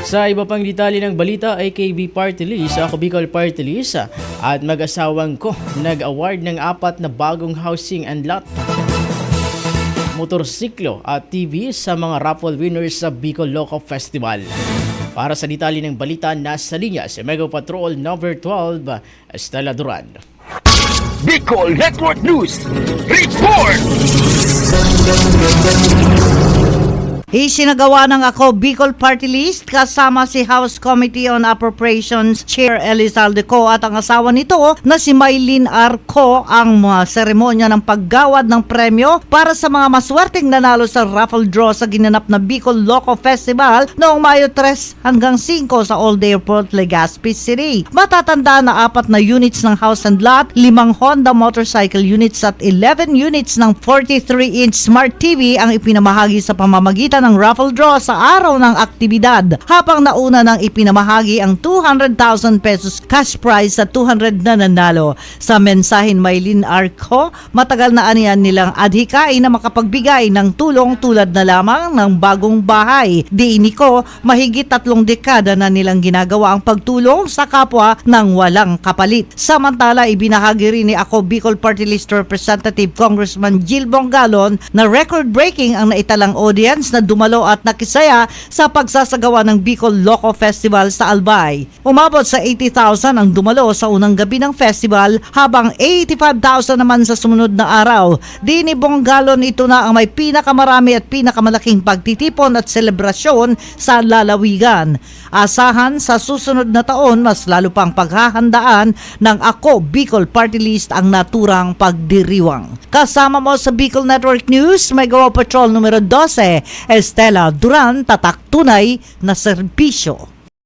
Sa iba pang detalye ng balita ay KB Party List, ako Bicol Party List at mag-asawang ko nag-award ng 4 na bagong housing and lot, motorsiklo at TV sa mga raffle winners sa Bicol Loco Festival. Para sa detalye ng balita, nasa linya si Mega Patrol number 12, Estela Duran. Bicol Network News Report! Isinagawa ng Ako Bicol Party List kasama si House Committee on Appropriations Chair Elizalde Co at ang asawa nito na si Maylene Arco ang seremonya ng paggawad ng premyo para sa mga maswerteng nanalo sa raffle draw sa ginanap na Bicol Loco Festival noong Mayo 3 hanggang 5 sa Old Airport, Legazpi City. Matatanda na 4 na units ng house and lot, 5 Honda motorcycle units at 11 units ng 43-inch Smart TV ang ipinamahagi sa pamamagitan ng raffle draw sa araw ng aktibidad, habang nauna nang ipinamahagi ang 200,000 pesos cash prize sa 200 na nanalo. Sa mensahin Maylene Arco, matagal na aniyan nilang adhikain na makapagbigay ng tulong tulad na lamang ng bagong bahay. Diini ko, mahigit 3 dekada na nilang ginagawa ang pagtulong sa kapwa ng walang kapalit. Samantala, ibinahagi rin ni Ako Bicol Party List Representative Congressman Jill Bongalon na record-breaking ang naitalang audience na dumalo at nakisaya sa pagsasagawa ng Bicol Loco Festival sa Albay. Umabot sa 80,000 ang dumalo sa unang gabi ng festival, habang 85,000 naman sa sumunod na araw. Di ni Bongalon, ito na ang may pinakamarami at pinakamalaking pagtitipon at selebrasyon sa lalawigan. Asahan sa susunod na taon, mas lalo pang paghahandaan ng Ako Bicol Party List ang naturang pagdiriwang. Kasama mo sa Bicol Network News, Mega Patrol numero 12, Estela Duran, tatak tunay na serbisyo.